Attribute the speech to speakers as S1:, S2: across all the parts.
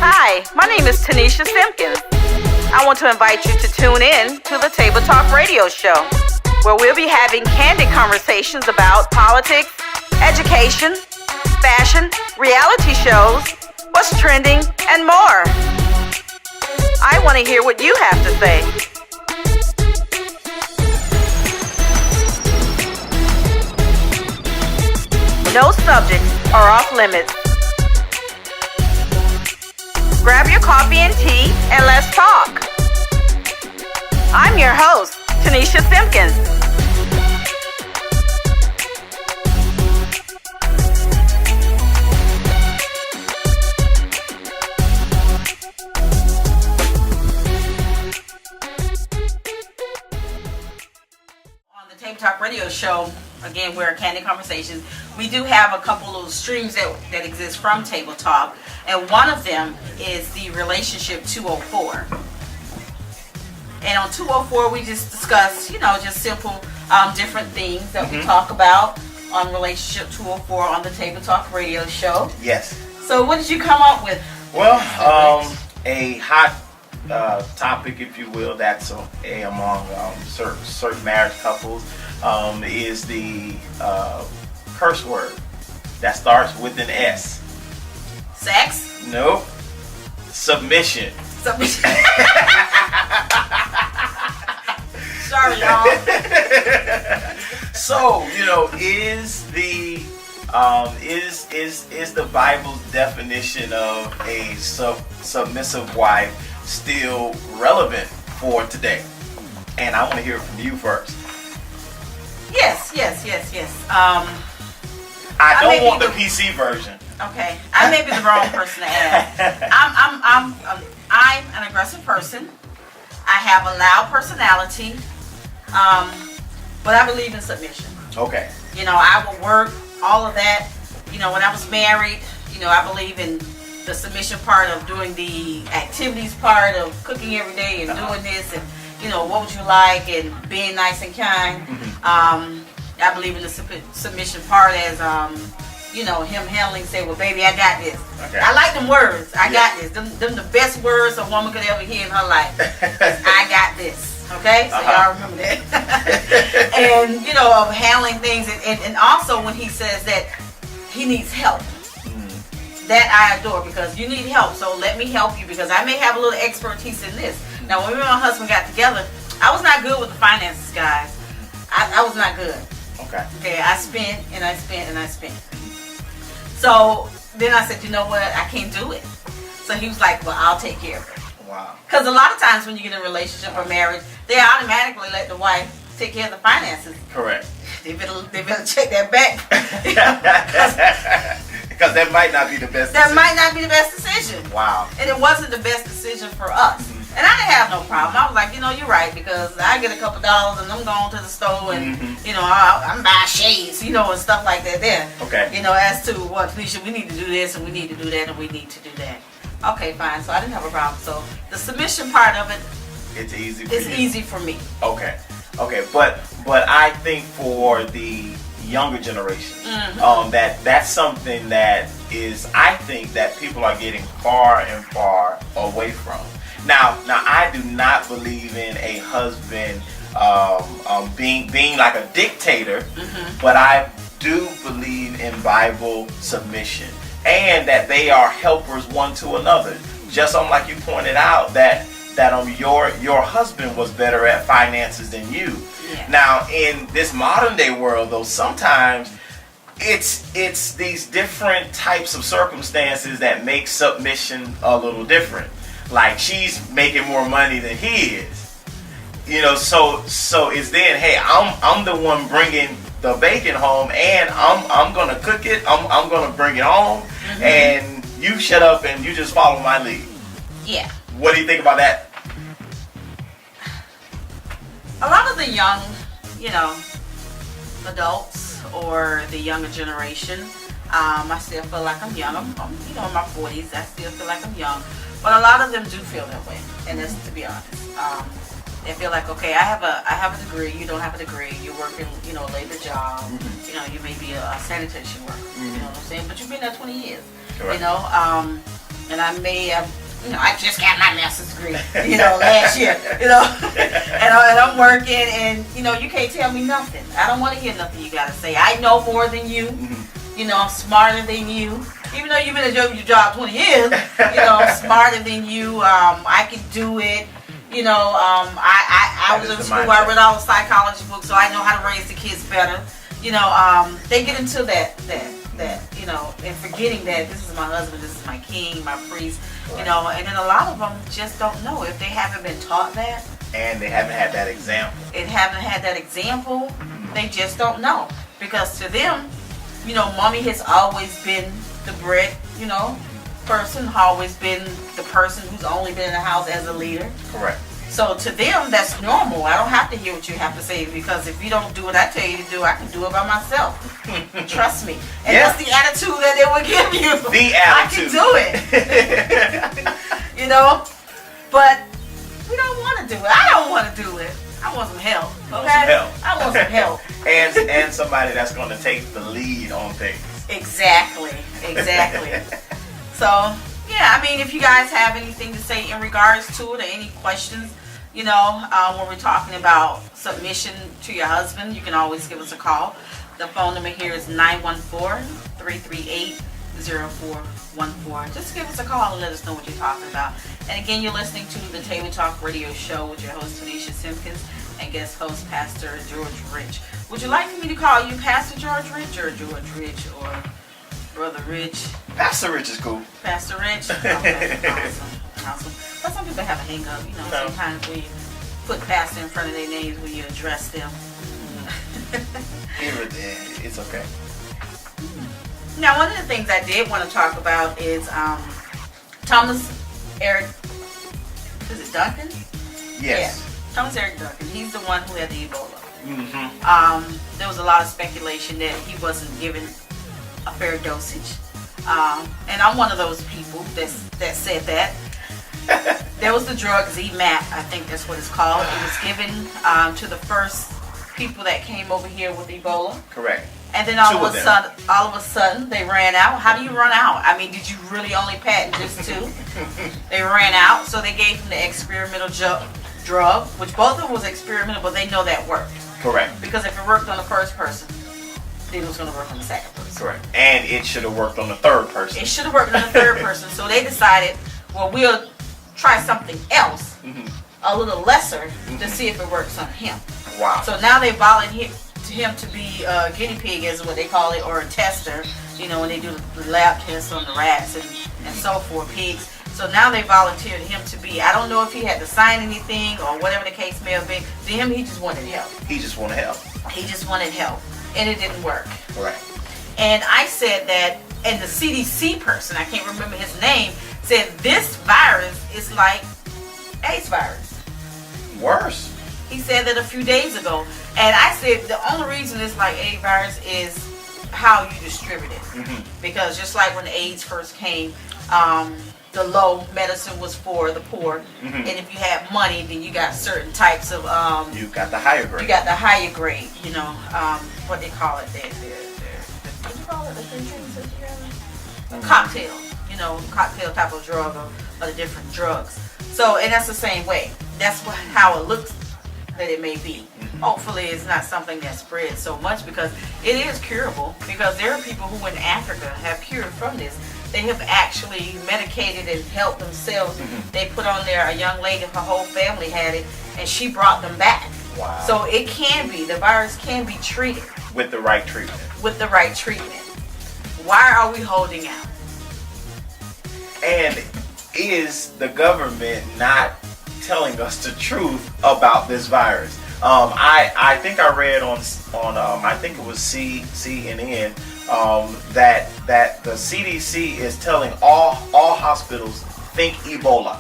S1: Hi, my name is Tanisha Simpkins. I want to invite you to tune in to the Table Talk Radio Show, where we'll be having candid conversations about politics, education, fashion, reality shows, what's trending, and more. I want to hear what you have to say. No subjects are off limits. Grab your coffee and tea and let's talk. I'm your host, Tanisha Simpkins. On the Table Talk Radio Show, again, we're Candid Conversations. We do have a couple of streams that exist from Table Talk, and one of them is the Relationship 204. And on 204, we just discuss, just simple, different things that we talk about on Relationship 204 on the Table Talk Radio Show.
S2: Yes.
S1: So what did you come up with?
S2: Well, a hot topic, if you will, that's among certain marriage couples is the curse word that starts with an S.
S1: Sex?
S2: Nope. Submission.
S1: Submission. Sorry, y'all.
S2: So, is the is the Bible's definition of a submissive wife still relevant for today? And I want to hear it from you first.
S1: Yes.
S2: I don't want the PC version.
S1: Okay, I may be the wrong person to ask. I'm an aggressive person. I have a loud personality, but I believe in submission.
S2: Okay.
S1: I will work all of that. When I was married, I believe in the submission part of doing the activities part of cooking every day and doing this and what would you like and being nice and kind. I believe in the submission part as him handling, say, well, baby, I got this.
S2: Okay.
S1: I like them words. I got this. Them the best words a woman could ever hear in her life. I got this. Okay? So y'all remember that. And, of handling things. And also when he says that he needs help. That I adore, because you need help. So let me help you, because I may have a little expertise in this. Now, when me and my husband got together, I was not good with the finances, guys. I was not good. Okay, I spent and I spent and I spent. So then I said, you know what? I can't do it. So he was like, well, I'll take care of it.
S2: Wow. Because
S1: a lot of times when you get in a relationship or marriage, they automatically let the wife take care of the finances.
S2: Correct.
S1: They better check that back.
S2: Because that might not be the best decision.
S1: That might not be the best decision.
S2: Wow.
S1: And it wasn't the best decision for us. And I didn't have no problem. I was like, you're right, because I get a couple dollars and I'm going to the store and, I'm buying shades, and stuff like that there.
S2: Okay.
S1: As to what, Felicia, we need to do this and we need to do that and we need to do that. Okay, fine. So I didn't have a problem. So the submission part of it,
S2: it's easy for
S1: it's easy for me.
S2: Okay. But I think for the younger generation, that's something that is, I think that people are getting far and far away from. Now I do not believe in a husband being like a dictator, but I do believe in Bible submission and that they are helpers one to another. Just like you pointed out that your husband was better at finances than you. Yeah. Now in this modern day world, though, sometimes it's these different types of circumstances that make submission a little different. Like she's making more money than he is, So it's then, hey, I'm the one bringing the bacon home, and I'm gonna cook it. I'm gonna bring it home, and you shut up and you just follow my lead.
S1: Yeah.
S2: What do you think about that?
S1: A lot of the young, adults or the younger generation, I still feel like I'm young. I'm in my 40s. I still feel like I'm young. But a lot of them do feel that way, and that's to be honest. They feel like, okay, I have a degree, you don't have a degree, you're working, a labor job, you may be a sanitation worker, you know what I'm saying? But you've been there 20 years,
S2: Correct.
S1: and I may have, I just got my master's degree, last year, and I'm working, and you can't tell me nothing. I don't want to hear nothing you gotta say. I know more than you. I'm smarter than you. Even though you've been at your job 20 years, I'm smarter than you. I can do it. I was in school. I read all the psychology books, so I know how to raise the kids better. They get into that, and forgetting that this is my husband, this is my king, my priest, and then a lot of them just don't know if they haven't been taught that.
S2: And they haven't had that example.
S1: They just don't know. Because to them, mommy has always been the bread, person, always been the person who's only been in the house as a leader.
S2: Correct.
S1: So to them, that's normal. I don't have to hear what you have to say, because if you don't do what I tell you to do, I can do it by myself. Trust me. And that's the attitude that they will give you.
S2: The attitude.
S1: I can do it. But we don't want to do it. I don't want to do it. I want some help. Okay? I want some help.
S2: and somebody that's going to take the lead on things.
S1: Exactly. So, yeah, if you guys have anything to say in regards to it, or any questions, when we're talking about submission to your husband, you can always give us a call. The phone number here is 914-338-0414. Just give us a call and let us know what you're talking about. And again, you're listening to the Table Talk Radio Show with your host, Tanisha Simpkins, and guest host, Pastor George Rich. Would you like me to call you Pastor George Rich, or George Rich, or Brother Rich?
S2: Pastor Rich is cool.
S1: Pastor Rich? Okay, awesome. But some people have a hang up, sometimes when you put pastor in front of their names when you address them.
S2: It's okay.
S1: Now, one of the things I did want to talk about is Thomas Eric, is it Duncan?
S2: Yes.
S1: Yeah. Thomas Eric Duncan. He's the one who had the Ebola. There was a lot of speculation that he wasn't given a fair dosage. And I'm one of those people that said that. There was the drug Z-MAP, I think that's what it's called. It was given to the first people that came over here with Ebola.
S2: Correct.
S1: And then all of a sudden, they ran out. How do you run out? Did you really only patent just 2? They ran out, so they gave them the experimental drug, which both of them was experimental, but they know that worked.
S2: Correct.
S1: Because if it worked on the first person, then it was going to work on the second person.
S2: Correct. And it should have worked on the third person.
S1: It should have worked on the third person. So they decided, well, we'll try something else, a little lesser, to see if it works on him.
S2: Wow.
S1: So now they volunteered to him to be a guinea pig, is what they call it, or a tester, when they do the lab tests on the rats and so forth, pigs. So now they volunteered him to be, I don't know if he had to sign anything or whatever the case may have been. To him, he just wanted help.
S2: He just wanted help. And it didn't work. Correct.
S1: And I said that, and the CDC person, I can't remember his name, said this virus is like AIDS virus.
S2: Worse.
S1: He said that a few days ago. And I said the only reason it's like AIDS virus is how you distribute it. Because just like when AIDS first came, the low medicine was for the poor. And if you had money, then you got certain types of...
S2: you got the higher grade.
S1: What they call it. What do you call it? A cocktail. Cocktail type of drug or the different drugs. So, and that's the same way. That's how it looks that it may be. Hopefully it's not something that spreads so much, because it is curable, because there are people who in Africa have cured from this. They have actually medicated and helped themselves. They put on there, a young lady, her whole family had it, and she brought them back.
S2: Wow.
S1: So it can be, the virus can be treated.
S2: With the right treatment.
S1: Why are we holding out?
S2: And is the government not telling us the truth about this virus? I think I read on I think it was CNN that the CDC is telling all hospitals, think Ebola.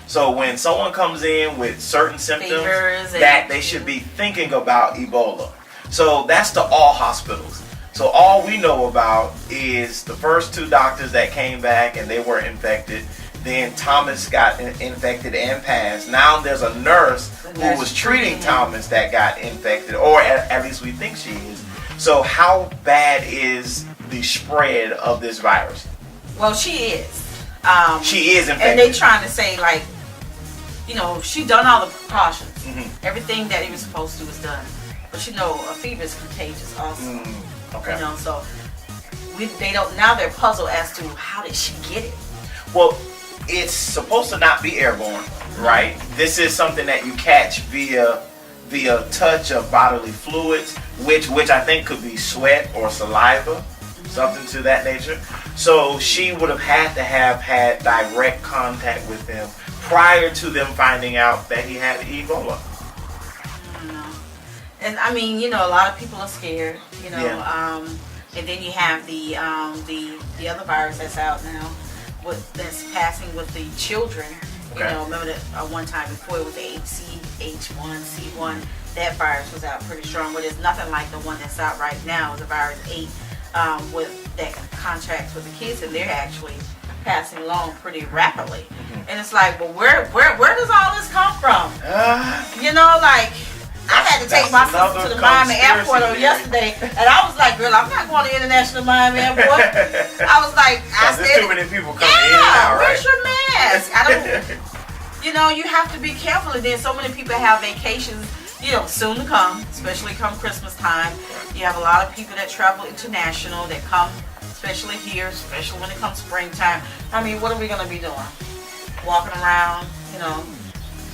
S2: So when someone comes in with certain symptoms, that they should be thinking about Ebola. So that's to all hospitals. So all we know about is the first 2 doctors that came back and they were infected. Then Thomas got infected and passed. Now there's a nurse who was treating Thomas that got infected, or at least we think she is. So how bad is the spread of this virus?
S1: Well, she is.
S2: She is infected.
S1: And they trying to say, like, you know, she done all the precautions.
S2: Mm-hmm.
S1: Everything that he was supposed to was done. But you know, a fever is contagious also.
S2: Okay.
S1: You know, so they don't, now they're puzzled as to how did she get it.
S2: Well, it's supposed to not be airborne, right? This is something that you catch via touch of bodily fluids, which I think could be sweat or saliva, something to that nature. So she would have had direct contact with them prior to them finding out that he had Ebola.
S1: And I mean, you know, a lot of people are scared, you know.
S2: Yeah.
S1: And then you have the other virus that's out now, that's passing with the children.
S2: Okay.
S1: You know, remember that one time before it was the H1N1, that virus was out pretty strong, but it's nothing like the one that's out right now, the virus 8, with that contracts with the kids, and they're actually passing along pretty rapidly. And it's like, well, where does all this come from? You know, like, I had to take my sister to the Miami airport yesterday, and I was like, girl, I'm not going to International Miami Airport. I was like,
S2: there's too many people coming in and out, right?
S1: Where's your mask? I don't, you know, you have to be careful. And then so many people have vacations, you know, soon to come, especially come Christmas time. You have a lot of people that travel international that come, especially here, especially when it comes springtime. I mean, what are we going to be doing? Walking around, you know,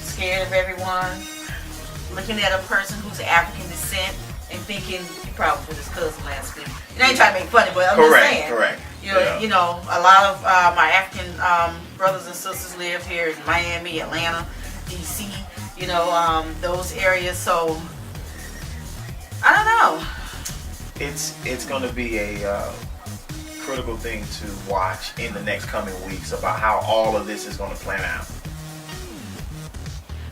S1: scared of everyone. Looking at a person who's African descent and thinking he probably with his cousin last week. And I ain't trying to make funny, but I'm just saying.
S2: Correct.
S1: You know, a lot of my African brothers and sisters live here in Miami, Atlanta, DC, you know, those areas. So, I don't know.
S2: It's going to be a critical thing to watch in the next coming weeks about how all of this is going to plan out.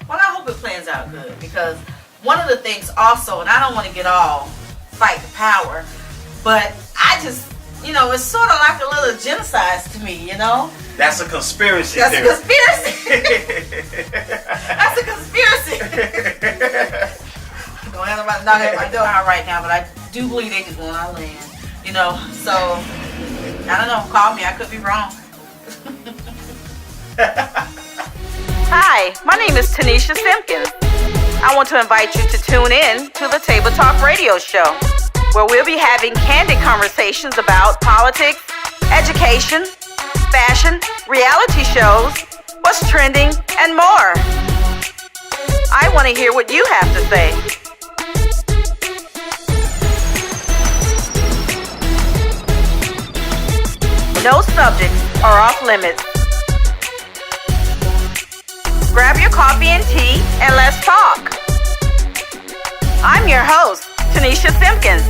S1: Well, I hope it plans out good, because one of the things also, and I don't want to get all fight the power, but I just, you know, it's sort of like a little genocide to me, you know?
S2: That's a conspiracy
S1: That's
S2: theory.
S1: a conspiracy. That's a conspiracy. Don't have nobody knocking at my door right now, but I do believe they just want our land, you know? So, I don't know, call me, I could be wrong. Hi, my name is Tanisha Simpkins. I want to invite you to tune in to the Table Talk Radio Show, where we'll be having candid conversations about politics, education, fashion, reality shows, what's trending, and more. I want to hear what you have to say. No subjects are off limits. Grab your coffee and tea and let's talk. I'm your host, Tanisha Simpkins.